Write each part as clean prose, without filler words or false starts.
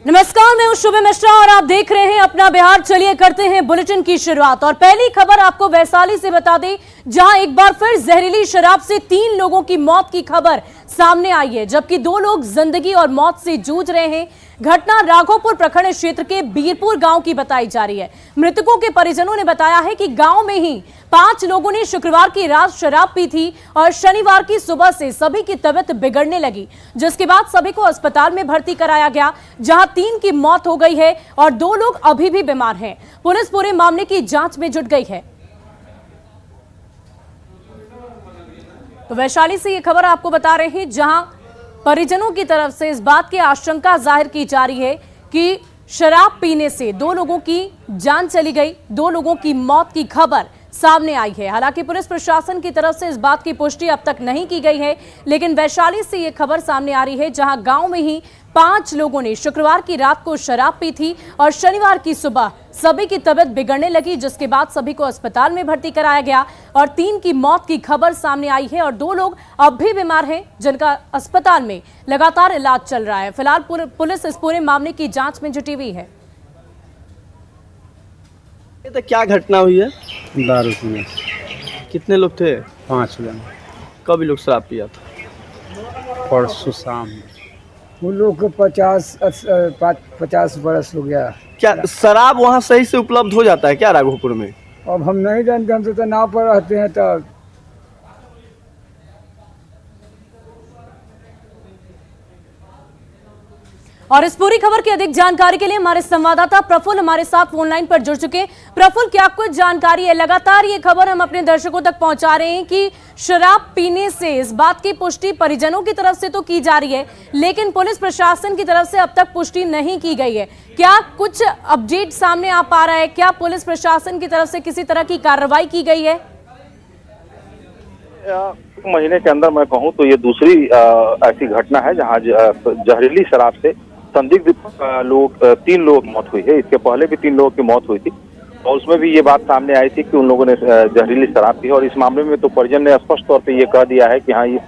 नमस्कार, मैं हूं शुभ मिश्रा और आप देख रहे हैं अपना बिहार। चलिए करते हैं बुलेटिन की शुरुआत और पहली खबर आपको वैशाली से बता दें, जहां एक बार फिर जहरीली शराब से 3 लोगों की मौत की खबर सामने आई है, जबकि 2 लोग जिंदगी और मौत से जूझ रहे हैं। घटना राघोपुर प्रखंड क्षेत्र के बीरपुर गांव की बताई जा रही है। मृतकों के परिजनों ने बताया है कि गांव में ही 5 लोगों ने शुक्रवार की रात शराब पी थी और शनिवार की सुबह से सभी की तबीयत बिगड़ने लगी, जिसके बाद सभी को अस्पताल में भर्ती कराया गया, जहां 3 की मौत हो गई है और 2 लोग अभी भी बीमार हैं। पुलिस पूरे मामले की जांच में जुट गई है। तो वैशाली से ये खबर आपको बता रहे हैं, जहां परिजनों की तरफ से इस बात की आशंका जाहिर की जा रही है कि शराब पीने से 2 लोगों की जान चली गई, 2 लोगों की मौत की खबर सामने आई है। हालांकि पुलिस प्रशासन की तरफ से इस बात की पुष्टि अब तक नहीं की गई है, लेकिन वैशाली से यह खबर सामने आ रही है, जहां गांव में ही 5 लोगों ने शुक्रवार की रात को शराब पी थी और शनिवार की सुबह सभी की तबीयत बिगड़ने लगी, जिसके बाद सभी को अस्पताल में भर्ती कराया गया और 3 की मौत की खबर सामने आई है और 2 लोग अब भी बीमार हैं, जिनका अस्पताल में लगातार इलाज चल रहा है। फिलहाल पुलिस इस पूरे मामले की जांच में जुटी हुई है। ये तो क्या घटना हुई है? दारू पीने। कितने लोग थे? 5 जन। कब लोग शराब पिया था? परसों शाम। उन लोग को 50 बरस हो गया। क्या शराब वहाँ सही से उपलब्ध हो जाता है क्या राघोपुर में? अब हम नहीं जानते, हम तो नाव पर रहते हैं। तब और इस पूरी खबर की अधिक जानकारी के लिए हमारे संवाददाता प्रफुल्ल हमारे साथ फोन लाइन पर जुड़ चुके हैं। प्रफुल्ल, क्या कुछ जानकारी है? लगातार ये खबर हम अपने दर्शकों तक पहुंचा रहे हैं कि शराब पीने से, इस बात की पुष्टि परिजनों की तरफ से तो की जा रही है, लेकिन पुलिस प्रशासन की तरफ से अब तक पुष्टि नहीं की गई है। क्या कुछ अपडेट सामने आ पा रहा है? क्या पुलिस प्रशासन की तरफ से किसी तरह की कार्रवाई की गई है? महीने के अंदर मैं कहूँ तो ये दूसरी ऐसी घटना है जहाँ जहरीली शराब से संदिग्ध 3 लोगों की मौत हुई है। इसके पहले भी 3 लोगों की मौत हुई थी और उसमें भी ये बात सामने आई थी कि उन लोगों ने जहरीली शराब पी। और इस मामले में तो परिजन ने स्पष्ट तौर पे ये कह दिया है कि हाँ, ये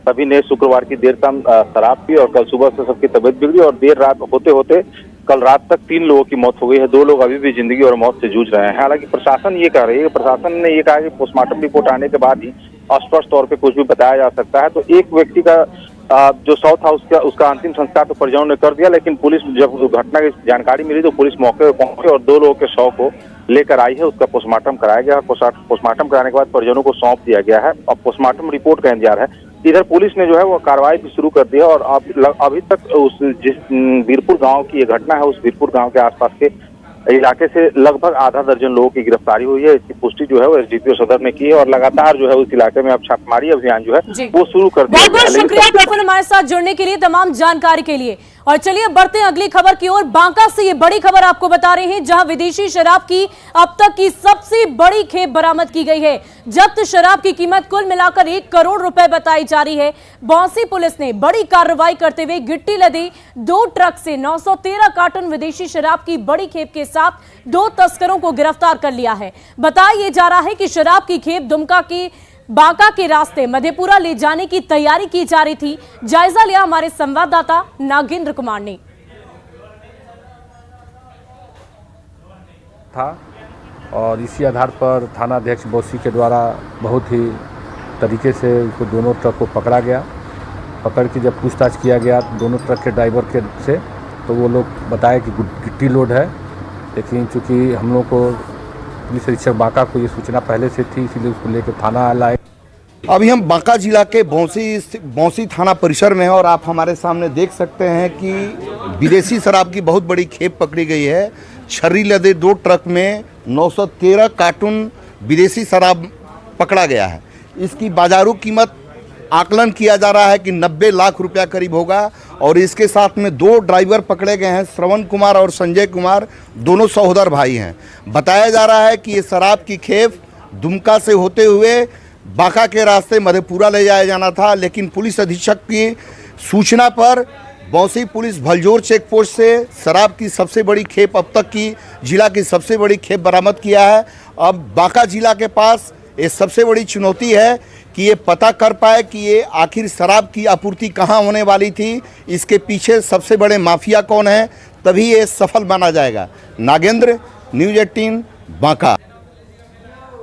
सभी ने शुक्रवार की देर शाम शराब पी और कल सुबह से सबकी तबीयत बिगड़ी और देर रात होते होते कल रात तक 3 लोगों की मौत हो गई है। 2 लोग अभी भी जिंदगी और मौत से जूझ रहे हैं। हालांकि प्रशासन ये कह रही है, प्रशासन ने ये कहा कि पोस्टमार्टम रिपोर्ट आने के बाद ही स्पष्ट तौर पे कुछ भी बताया जा सकता है। तो एक व्यक्ति का जो शव था उसका अंतिम संस्कार तो परिजनों ने कर दिया, लेकिन पुलिस जब घटना की जानकारी मिली तो पुलिस मौके पर पहुंची और 2 लोगों के शव को लेकर आई है। उसका पोस्टमार्टम कराया गया। पोस्टमार्टम कराने के बाद परिजनों को सौंप दिया गया है और पोस्टमार्टम रिपोर्ट का इंतजार है। इधर पुलिस ने जो है वो कार्रवाई भी शुरू कर दी है और अभी तक जिस बीरपुर गांव की ये घटना है, उस बीरपुर गांव के आसपास के इलाके से लगभग आधा दर्जन लोगों की गिरफ्तारी हुई है। इसकी पुष्टि जो है वो एसडीपीओ सदर ने की है और लगातार जो है उस इलाके में अब छापेमारी अभियान जो है वो शुरू कर दिया है। बहुत बहुत शुक्रिया प्रफुल्ल हमारे साथ जुड़ने के लिए, तमाम जानकारी के लिए। और चलिए अब बढ़ते हैं अगली खबर की ओर। बांका से ये बड़ी खबर आपको बता रहे हैं, जहां विदेशी शराब की अब तक की सबसे बड़ी खेप बरामद की गई है। जब्त शराब की कीमत कुल मिलाकर 1 करोड़ रुपए बताई जा रही है। बौंसी पुलिस ने बड़ी कार्रवाई करते हुए गिट्टी लदे 2 ट्रक से 913 कार्टन विदेशी शराब की बड़ी खेप के साथ 2 तस्करों को गिरफ्तार कर लिया है। बताया जा रहा है कि शराब की खेप दुमका की बांका के रास्ते मधेपुरा ले जाने की तैयारी की जा रही थी। जायजा लिया हमारे संवाददाता नागेंद्र कुमार ने। था और इसी आधार पर थाना अध्यक्ष बौसी के द्वारा बहुत ही तरीके से उसको दोनों ट्रक को पकड़ा गया। पकड़ के जब पूछताछ किया गया दोनों ट्रक के ड्राइवर के से, तो वो लोग बताए कि गिट्टी लोड है, लेकिन चूँकि हम लोग को पुलिस अधीक्षक बांका को ये सूचना पहले से थी, इसलिए उसको लेकर थाना लाए। अभी हम बांका जिला के बौंसी थाना परिसर में हैं और आप हमारे सामने देख सकते हैं कि विदेशी शराब की बहुत बड़ी खेप पकड़ी गई है। छर्री लदे 2 ट्रक में 913 कार्टून विदेशी शराब पकड़ा गया है। इसकी बाजारू कीमत आकलन किया जा रहा है कि 90 लाख रुपया करीब होगा और इसके साथ में 2 ड्राइवर पकड़े गए हैं, श्रवण कुमार और संजय कुमार, दोनों सहोदर भाई हैं। बताया जा रहा है कि ये शराब की खेप दुमका से होते हुए बांका के रास्ते मधेपुरा ले जाया जाना था, लेकिन पुलिस अधीक्षक की सूचना पर बौंसी पुलिस भलजोर चेक पोस्ट से शराब की सबसे बड़ी खेप, अब तक की जिला की सबसे बड़ी खेप बरामद किया है। अब बांका जिला के पास ये सबसे बड़ी चुनौती है कि ये पता कर पाए कि ये आखिर शराब की आपूर्ति कहाँ होने वाली थी, इसके पीछे सबसे बड़े माफिया कौन है। तभी ये सफल माना जाएगा। नागेंद्र, न्यूज 18, बांका।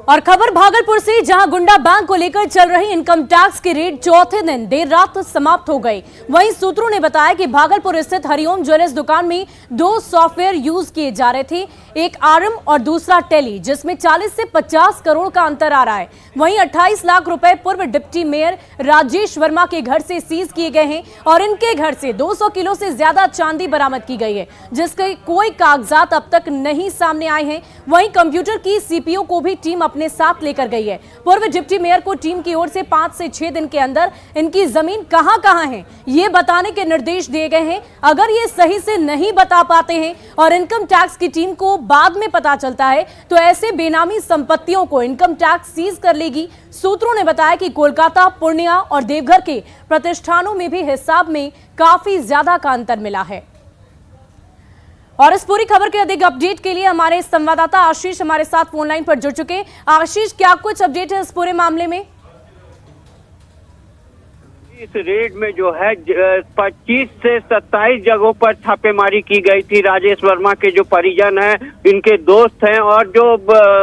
और खबर भागलपुर से, जहां गुंडा बैंक को लेकर चल रही इनकम टैक्स की रेड चौथे दिन देर रात समाप्त हो गई। वहीं सूत्रों ने बताया कि भागलपुर स्थित हरिओम ज्वेलर्स दुकान में 2 सॉफ्टवेयर यूज किए जा रहे थे, एक आरएम और दूसरा टेली, जिसमें 40 से 50 करोड़ का अंतर आ रहा है। वहीं 28 लाख रुपए पूर्व डिप्टी मेयर राजेश वर्मा के घर से सीज किए गए हैं और इनके घर से 200 किलो से ज्यादा चांदी बरामद की गई है, जिसके कोई कागजात अब तक नहीं सामने आए हैं। वहीं कंप्यूटर की सीपीयू को भी टीम अपने साथ लेकर गई है। पूर्व डिप्टी मेयर को टीम की ओर से 5 से 6 दिन के अंदर इनकी जमीन कहां है ये बताने के निर्देश दिए गए हैं। अगर ये सही से नहीं बता पाते हैं और इनकम टैक्स की टीम को बाद में पता चलता है तो ऐसे बेनामी संपत्तियों को इनकम टैक्स सीज कर लेगी। सूत्रों ने बताया कि कोलकाता, पूर्णिया और देवघर के प्रतिष्ठानों में भी हिसाब में काफी ज्यादा का अंतर मिला है। और इस पूरी खबर के अधिक अपडेट के लिए हमारे संवाददाता आशीष हमारे साथ फोन लाइन पर जुड़ चुके। आशीष, क्या कुछ अपडेट है इस पूरे मामले में? इस रेड में जो है 25 से 27 जगहों पर छापेमारी की गई थी। राजेश वर्मा के जो परिजन हैं, इनके दोस्त हैं और जो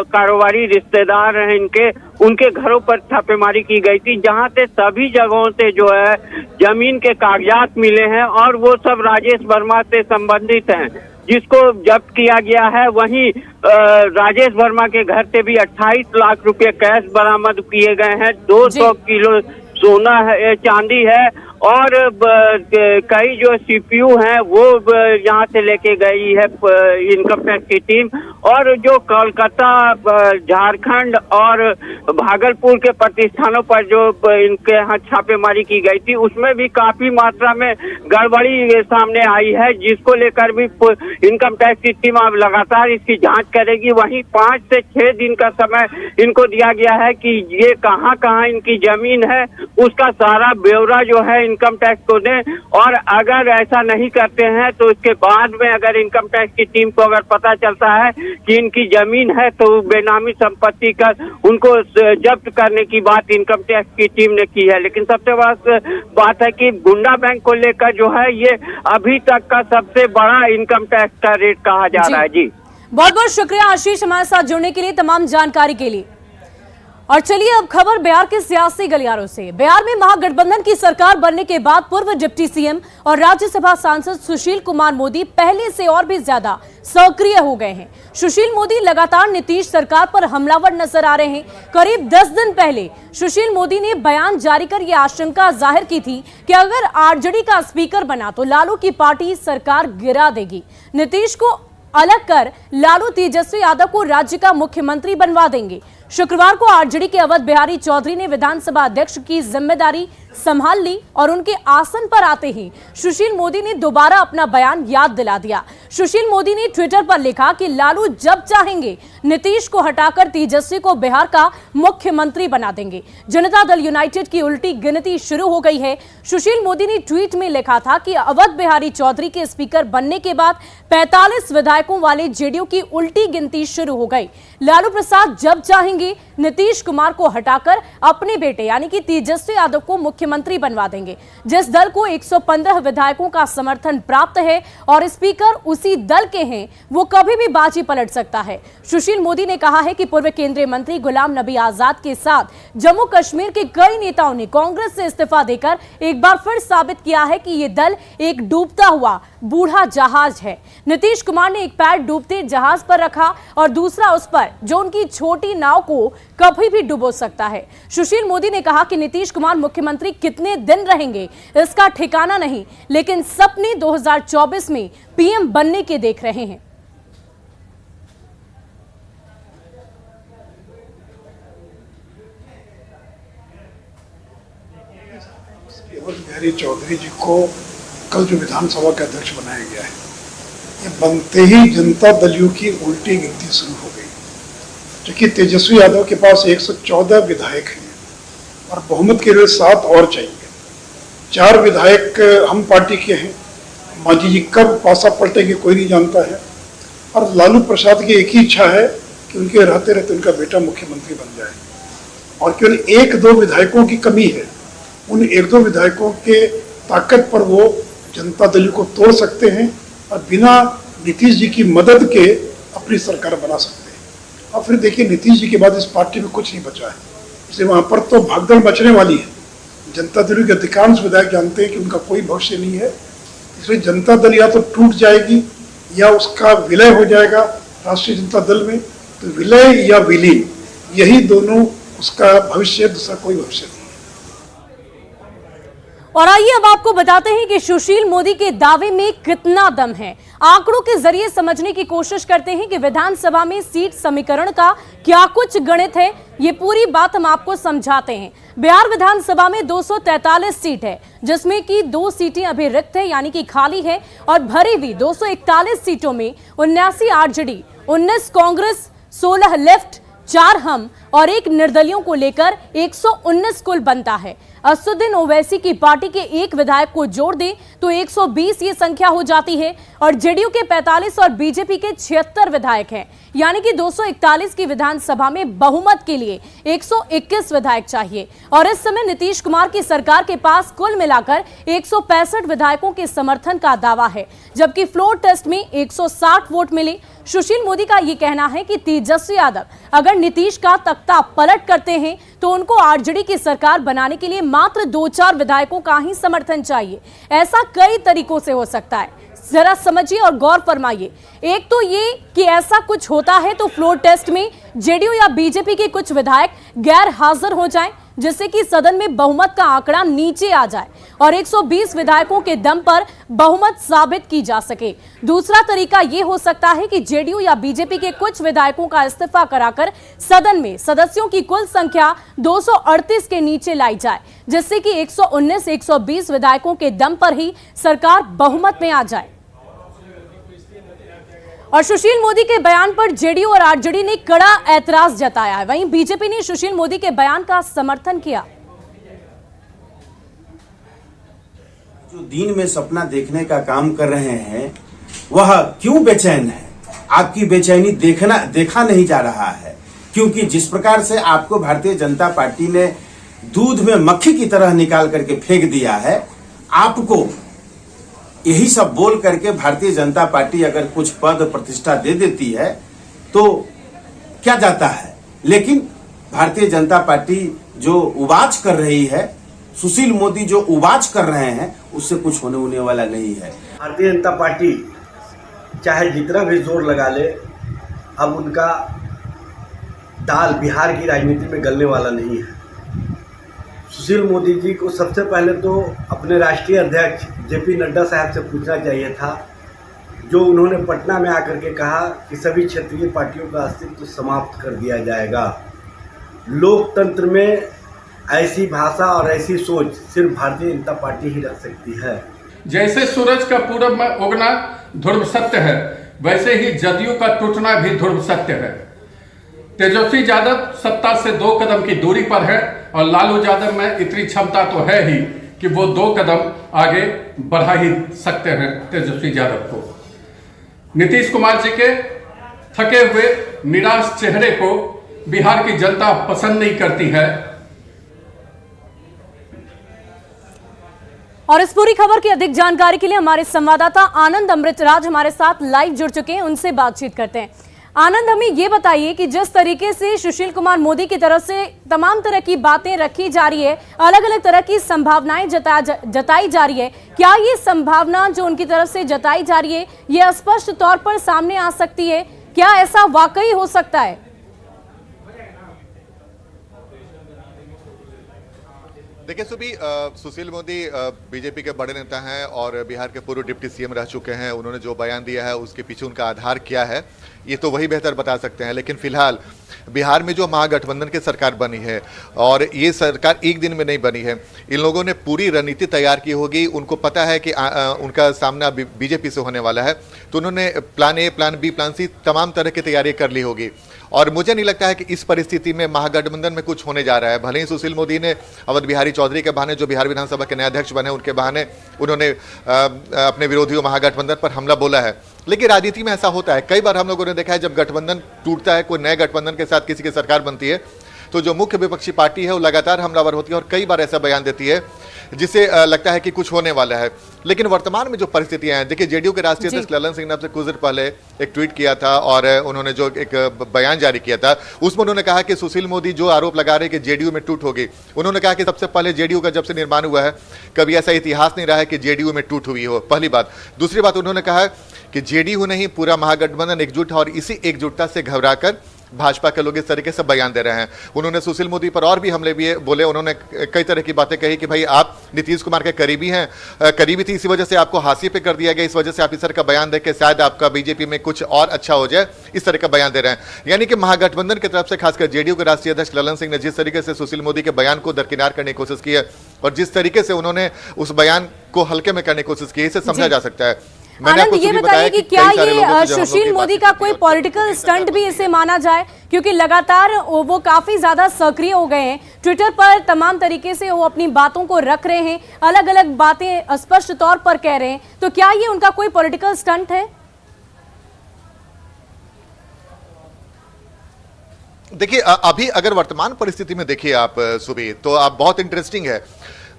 कारोबारी रिश्तेदार हैं इनके, उनके घरों पर छापेमारी की गई थी, जहां से सभी जगहों से जो है जमीन के कागजात मिले हैं और वो सब राजेश वर्मा से संबंधित हैं, जिसको जब्त किया गया है। वहीं राजेश वर्मा के घर से भी 28 लाख रुपए कैश बरामद किए गए हैं, 200 किलो सोना है, चांदी है और कई जो सीपीयू हैं वो यहाँ से लेके गई है इनकम टैक्स की टीम। और जो कोलकाता, झारखंड और भागलपुर के प्रतिष्ठानों पर जो इनके यहाँ छापेमारी की गई थी, उसमें भी काफी मात्रा में गड़बड़ी सामने आई है, जिसको लेकर भी इनकम टैक्स की टीम अब लगातार इसकी जांच करेगी। वहीं 5 से 6 दिन का समय इनको दिया गया है कि ये कहाँ कहाँ इनकी जमीन है, उसका सारा ब्यौरा जो है इनकम टैक्स को दें। और अगर ऐसा नहीं करते हैं तो इसके बाद में अगर इनकम टैक्स की टीम को अगर पता चलता है कि इनकी जमीन है तो बेनामी संपत्ति का उनको जब्त करने की बात इनकम टैक्स की टीम ने की है। लेकिन सबसे बड़ा बात है कि गुंडा बैंक को लेकर जो है ये अभी तक का सबसे बड़ा इनकम टैक्स का रेट कहा जा रहा है। जी, बहुत बहुत शुक्रिया आशीष हमारे साथ जुड़ने के लिए, तमाम जानकारी के लिए। और चलिए अब खबर बिहार के सियासी गलियारों से। बिहार में महागठबंधन की सरकार बनने के बाद पूर्व डिप्टी सीएम और राज्यसभा सांसद सुशील कुमार मोदी पहले से और भी ज्यादा सक्रिय हो गए हैं। सुशील मोदी लगातार नीतीश सरकार पर हमलावर नजर आ रहे हैं। करीब 10 दिन पहले सुशील मोदी ने बयान जारी कर यह आशंका जाहिर की थी कि अगर आरजेडी का स्पीकर बना तो लालू की पार्टी सरकार गिरा देगी। नीतीश को अलग कर लालू तेजस्वी यादव को राज्य का मुख्यमंत्री बनवा देंगे। शुक्रवार को आरजेडी के अवध बिहारी चौधरी ने विधानसभा अध्यक्ष की जिम्मेदारी संभाल ली और उनके आसन पर आते ही सुशील मोदी ने दोबारा अपना बयान याद दिला दिया। सुशील मोदी ने ट्विटर पर लिखा कि लालू जब चाहेंगे नीतीश को हटाकर तेजस्वी को बिहार का मुख्यमंत्री बना देंगे। जनता दल यूनाइटेड की उल्टी गिनती शुरू हो गई है। सुशील मोदी ने ट्वीट में लिखा था कि अवध बिहारी चौधरी के स्पीकर बनने के बाद 45 विधायकों वाले जेडीयू की उल्टी गिनती शुरू हो गई। लालू प्रसाद जब चाहेंगे नीतीश कुमार को हटाकर अपने बेटे यानी कि तेजस्वी यादव को मुख्यमंत्री बनवा देंगे। जिस दल को 115 विधायकों का समर्थन प्राप्त है और स्पीकर उसी दल के हैं, वो कभी भी बाजी पलट सकता है। सुशील मोदी ने कहा है कि पूर्व केंद्रीय मंत्री गुलाम नबी आजाद के साथ जम्मू कश्मीर के कई नेताओं ने कांग्रेस से इस्तीफा देकर एक बार फिर साबित किया है कि ये दल एक डूबता हुआ बूढ़ा जहाज है। नीतीश कुमार ने एक पैर डूबते जहाज पर रखा और दूसरा उस पर, जो उनकी छोटी नाव को कभी भी डुबो सकता है। सुशील मोदी ने कहा कि नीतीश कुमार मुख्यमंत्री कितने दिन रहेंगे इसका ठिकाना नहीं, लेकिन सपने 2024 में पीएम बनने के देख रहे हैं। अवध बिहारी चौधरी जी को कल जो विधानसभा का अध्यक्ष बनाया गया है, ये बनते ही जनता दलियों की उल्टी गिनती शुरू हो गई, क्योंकि तेजस्वी यादव के पास 114 विधायक हैं और बहुमत के लिए 7 और चाहिए। 4 विधायक हम पार्टी के हैं, मांझी जी कब पासा पलटेंगे कोई नहीं जानता है। और लालू प्रसाद की एक ही इच्छा है कि उनके रहते रहते उनका बेटा मुख्यमंत्री बन जाए। और केवल 1-2 विधायकों की कमी है, उन 1-2 विधायकों के ताकत पर वो जनता दल को तोड़ सकते हैं और बिना नीतीश जी की मदद के अपनी सरकार बना सकते हैं। और फिर देखिए नीतीश जी के बाद इस पार्टी में कुछ नहीं बचा है, इसलिए वहाँ पर तो भागदौड़ मचने वाली है। जनता दल के अधिकांश विधायक जानते हैं कि उनका कोई भविष्य नहीं है, इसलिए जनता दल या तो टूट जाएगी या उसका विलय हो जाएगा राष्ट्रीय जनता दल में। तो विलय या विलीन, यही दोनों उसका भविष्य, दूसरा कोई भविष्य नहीं। और आइए अब आपको बताते हैं कि सुशील मोदी के दावे में कितना दम है। आंकड़ों के जरिए समझने की कोशिश करते हैं कि विधानसभा में सीट समीकरण का क्या कुछ गणित है। ये पूरी बात हम आपको समझाते हैं। बिहार विधानसभा में 243 सीट है, जिसमें कि 2 सीटें अभी रिक्त है, यानी कि खाली है, और भरी हुई 241 सीटों में 79 आरजेडी, 19 कांग्रेस, 16 लेफ्ट, 4 हम और 1 निर्दलियों को लेकर 119 कुल बनता है। असदुद्दीन ओवैसी की पार्टी के 1 विधायक को जोड़ दें तो 120 ये संख्या हो जाती है, और जेडीयू के 45 और बीजेपी के 76 विधायक हैं, यानी कि 241 की विधानसभा में बहुमत के लिए 121 विधायक चाहिए। और इस समय नीतीश कुमार की सरकार के पास कुल मिलाकर 165 विधायकों के समर्थन का दावा है, जबकि फ्लोर टेस्ट में 160 वोट मिले। सुशील मोदी का यह कहना है कि तेजस्वी यादव अगर नीतीश का तख्ता पलट करते हैं तो उनको आरजेडी की सरकार बनाने के लिए मात्र 2-4 विधायकों का ही समर्थन चाहिए। ऐसा कई तरीकों से हो सकता है, जरा समझिए और गौर फरमाइए। एक तो ये कि ऐसा कुछ होता है तो फ्लोर टेस्ट में जेडीयू या बीजेपी के कुछ विधायक गैर हाजिर हो जाएं, जिससे कि सदन में बहुमत का आंकड़ा नीचे आ जाए और 120 विधायकों के दम पर बहुमत साबित की जा सके। दूसरा तरीका यह हो सकता है कि जेडीयू या बीजेपी के कुछ विधायकों का इस्तीफा कराकर सदन में सदस्यों की कुल संख्या 238 के नीचे लाई जाए, जिससे कि 119-120 विधायकों के दम पर ही सरकार बहुमत में आ जाए। और सुशील मोदी के बयान पर जेडीयू और आरजेडी ने कड़ा ऐतराज जताया है। वहीं बीजेपी ने सुशील मोदी के बयान का समर्थन किया। जो दिन में सपना देखने का काम कर रहे हैं वह क्यों बेचैन है? आपकी बेचैनी देखा नहीं जा रहा है, क्योंकि जिस प्रकार से आपको भारतीय जनता पार्टी ने दूध में मक्खी की तरह निकाल करके फेंक दिया है, आपको यही सब बोल करके भारतीय जनता पार्टी अगर कुछ पद प्रतिष्ठा दे देती है तो क्या जाता है, लेकिन भारतीय जनता पार्टी जो उबाच कर रही है, सुशील मोदी जो उबाच कर रहे हैं, उससे कुछ होने वाला नहीं है। भारतीय जनता पार्टी चाहे जितना भी जोर लगा ले, अब उनका दाल बिहार की राजनीति में गलने वाला नहीं है। सुशील मोदी जी को सबसे पहले तो अपने राष्ट्रीय अध्यक्ष जेपी नड्डा साहब से पूछना चाहिए था, जो उन्होंने पटना में आकर के कहा कि सभी क्षेत्रीय पार्टियों का अस्तित्व समाप्त कर दिया जाएगा। लोकतंत्र में ऐसी भाषा और ऐसी सोच सिर्फ भारतीय जनता पार्टी ही रख सकती है। जैसे सूरज का पूरब में उगना ध्रुव सत्य है, वैसे ही जदयू का टूटना भी ध्रुव सत्य है। तेजस्वी यादव सत्ता से 2 कदम की दूरी पर है और लालू यादव में इतनी क्षमता तो है ही कि वो 2 कदम आगे बढ़ा ही सकते हैं तेजस्वी यादव को। नीतीश कुमार जी के थके हुए निराश चेहरे को बिहार की जनता पसंद नहीं करती है। और इस पूरी खबर की अधिक जानकारी के लिए हमारे संवाददाता आनंद अमृतराज हमारे साथ लाइव जुड़ चुके हैं, उनसे बातचीत करते हैं। आनंद, हमें ये बताइए कि जिस तरीके से सुशील कुमार मोदी की तरफ से तमाम तरह की बातें रखी जा रही है, अलग अलग तरह की संभावनाएं जताई जा रही है, क्या ये संभावना जो उनकी तरफ से जताई जा रही है ये स्पष्ट तौर पर सामने आ सकती है? क्या ऐसा वाकई हो सकता है? देखिए सुबी, सुशील मोदी बीजेपी के बड़े नेता हैं और बिहार के पूर्व डिप्टी सीएम रह चुके हैं। उन्होंने जो बयान दिया है उसके पीछे उनका आधार क्या है ये तो वही बेहतर बता सकते हैं। लेकिन फिलहाल बिहार में जो महागठबंधन की सरकार बनी है और ये सरकार एक दिन में नहीं बनी है, इन लोगों ने पूरी रणनीति तैयार की होगी। उनको पता है कि उनका सामना बीजेपी से होने वाला है, तो उन्होंने plan A, plan B, plan C तमाम तरह की तैयारी कर ली होगी। और मुझे नहीं लगता है कि इस परिस्थिति में महागठबंधन में कुछ होने जा रहा है। भले ही सुशील मोदी ने अवध बिहारी चौधरी के बहाने, जो बिहार विधानसभा के नए अध्यक्ष बने, उनके बहाने उन्होंने अपने विरोधियों महागठबंधन पर हमला बोला है, लेकिन राजनीति में ऐसा होता है। कई बार हम लोगों ने देखा है जब गठबंधन टूटता है, कोई नए गठबंधन के साथ किसी की सरकार बनती है, तो जो मुख्य विपक्षी पार्टी है वो लगातार हमलावर होती है और कई बार ऐसा बयान देती है जिससे लगता है कि कुछ होने वाला है। लेकिन वर्तमान में जो परिस्थितियां हैं, देखिए जेडीयू के राष्ट्रीय अध्यक्ष ललन सिंह ने आपसे कुछ देर पहले एक ट्वीट किया था और उन्होंने जो एक बयान जारी किया था उसमें उन्होंने कहा कि सुशील मोदी जो आरोप लगा रहे हैं कि जेडीयू में टूट होगी, उन्होंने कहा कि सबसे पहले जेडीयू का जब से निर्माण हुआ है कभी ऐसा इतिहास नहीं रहा है कि जेडीयू में टूट हुई हो, पहली बात। दूसरी बात उन्होंने कहा कि जेडीयू नहीं पूरा महागठबंधन एकजुट है और इसी एकजुटता से घबराकर भाजपा के लोग इस तरीके से बयान दे रहे हैं। उन्होंने सुशील मोदी पर और भी हमले भी बोले, उन्होंने कई तरह की बातें कही कि भाई आप नीतीश कुमार के करीबी हैं, करीबी थी इसी वजह से आपको हाशिए पे कर दिया गया, इस वजह से आप इस तरह का बयान दे के शायद आपका बीजेपी में कुछ और अच्छा हो जाए, इस तरह का बयान दे रहे हैं। यानी कि महागठबंधन की तरफ से खासकर जेडीयू के राष्ट्रीय अध्यक्ष ललन सिंह ने जिस तरीके से सुशील मोदी के बयान को दरकिनार करने की कोशिश की है और जिस तरीके से उन्होंने उस बयान को हल्के में करने की कोशिश की है, इसे समझा जा सकता है। आनंद, ये बताइए कि क्या ये सुशील मोदी का कोई पॉलिटिकल स्टंट भी इसे माना जाए, क्योंकि लगातार वो काफी ज्यादा सक्रिय हो गए हैं ट्विटर पर, तमाम तरीके से वो अपनी बातों को रख रहे हैं, अलग अलग बातें स्पष्ट तौर पर कह रहे हैं, तो क्या ये उनका कोई पॉलिटिकल स्टंट है? देखिए अभी अगर वर्तमान परिस्थिति में देखिए आप सुबह, तो आप बहुत इंटरेस्टिंग है,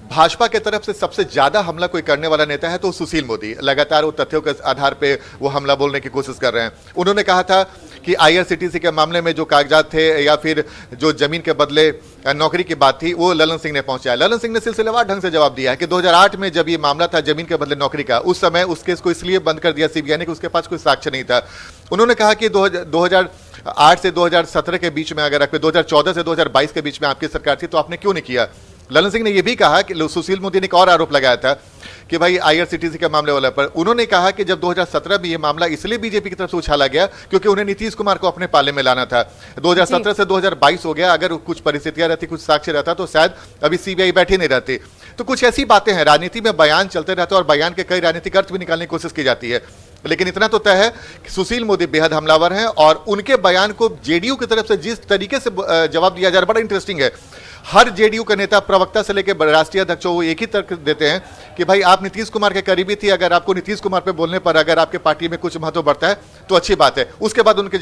भाजपा के तरफ से सबसे ज्यादा हमला कोई करने वाला नेता है तो सुशील मोदी। लगातार वो तथ्यों के आधार पे वो हमला बोलने की कोशिश कर रहे हैं। उन्होंने कहा था कि आईआरसीटीसी के मामले में जो कागजात थे या फिर जो जमीन के बदले नौकरी की बात थी वो ललन सिंह ने पहुंचाया। ललन सिंह ने सिलसिलेवार ढंग से जवाब दिया है कि 2008 में जब ये मामला था जमीन के बदले नौकरी का, उस समय उस केस को इसलिए बंद कर दिया सीबीआई ने कि उसके पास कोई साक्ष्य नहीं था। उन्होंने कहा कि 2008 से 2017 के बीच में, अगर 2014 से 2022 के बीच में आपकी सरकार थी तो आपने क्यों नहीं किया। ललन सिंह ने यह भी कहा कि सुशील मोदी ने एक और आरोप लगाया था कि भाई आईआरसीटीसी के मामले वाले पर, उन्होंने कहा कि जब 2017 में यह मामला इसलिए बीजेपी की तरफ से उछाला गया क्योंकि उन्हें नीतीश कुमार को अपने पाले में लाना था। 2017 से 2022 हो गया, अगर कुछ परिस्थितियां रहती, कुछ साक्ष्य रहता तो शायद अभी सीबीआई बैठी नहीं रहती। तो कुछ ऐसी बातें हैं, राजनीति में बयान चलते रहते हैं और बयान के कई राजनीतिक अर्थ भी निकालने की कोशिश की जाती है। लेकिन इतना तो तय है कि सुशील मोदी बेहद हमलावर हैं और उनके बयान को जेडीयू की तरफ से जिस तरीके से जवाब दिया जा रहा है बड़ा इंटरेस्टिंग है। हर जेडीयू का नेता, प्रवक्ता से लेकर राष्ट्रीय अध्यक्ष वो एक ही तर्क देते हैं कि भाई आप नीतीश कुमार के करीबी थी, अगर आपको नीतीश कुमार पे बोलने पर अगर आपके पार्टी में कुछ महत्व बढ़ता है तो अच्छी बात है। उसके बाद उनके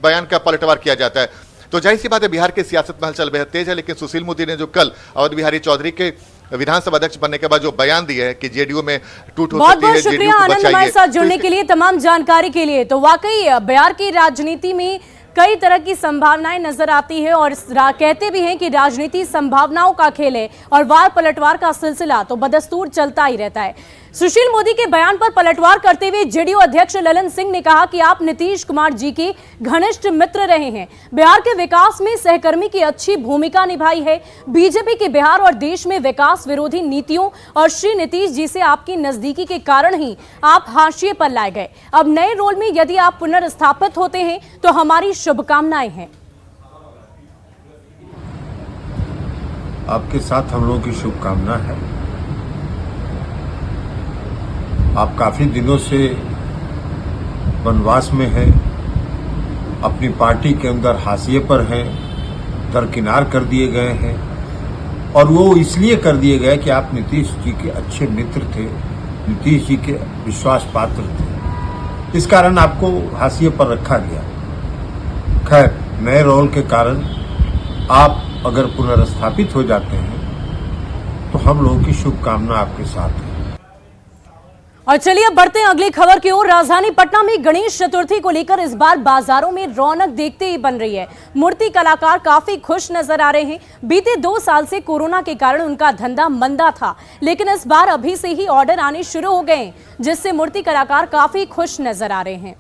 बयान का पलटवार किया जाता है। तो जाहिर सी बात है बिहार की सियासत में हलचल बेहद तेज है, लेकिन सुशील मोदी ने जो कल अवध बिहारी चौधरी के विधानसभा अध्यक्ष बनने के बाद जो बयान दिया है कि जेडीयू में टूट हो सकती है, बहुत बहुत शुक्रिया आनंद हमारे साथ जुड़ने के लिए, तमाम जानकारी के लिए। तो वाकई बिहार की राजनीति में कई तरह की संभावनाएं नजर आती है और कहते भी हैं कि राजनीति संभावनाओं का खेल है और वार पलटवार का सिलसिला तो बदस्तूर चलता ही रहता है। सुशील मोदी के बयान पर पलटवार करते हुए जेडीयू अध्यक्ष ललन सिंह ने कहा कि आप नीतीश कुमार जी के घनिष्ठ मित्र रहे हैं, बिहार के विकास में सहकर्मी की अच्छी भूमिका निभाई है। बीजेपी के बिहार और देश में विकास विरोधी नीतियों और श्री नीतीश जी से आपकी नजदीकी के कारण ही आप हाशिए पर लाए गए। अब नए रोल में यदि आप पुनर्स्थापित होते हैं तो हमारी शुभकामनाएं हैं। आपके साथ हम लोगों की शुभकामना है। आप काफी दिनों से वनवास में हैं, अपनी पार्टी के अंदर हाशिए पर हैं, दरकिनार कर दिए गए हैं और वो इसलिए कर दिए गए कि आप नीतीश जी के अच्छे मित्र थे, नीतीश जी के विश्वास पात्र थे, इस कारण आपको हाशिए पर रखा गया। खैर, नए रोल के कारण आप अगर पुनर्स्थापित हो जाते हैं तो हम लोगों की शुभकामना आपके साथ है। और चलिए अब बढ़ते हैं अगली खबर की ओर। राजधानी पटना में गणेश चतुर्थी को लेकर इस बार बाजारों में रौनक देखते ही बन रही है। मूर्ति कलाकार काफी खुश नजर आ रहे हैं। बीते 2 साल से कोरोना के कारण उनका धंधा मंदा था, लेकिन इस बार अभी से ही ऑर्डर आने शुरू हो गए, जिससे मूर्ति कलाकार काफी खुश नजर आ रहे हैं।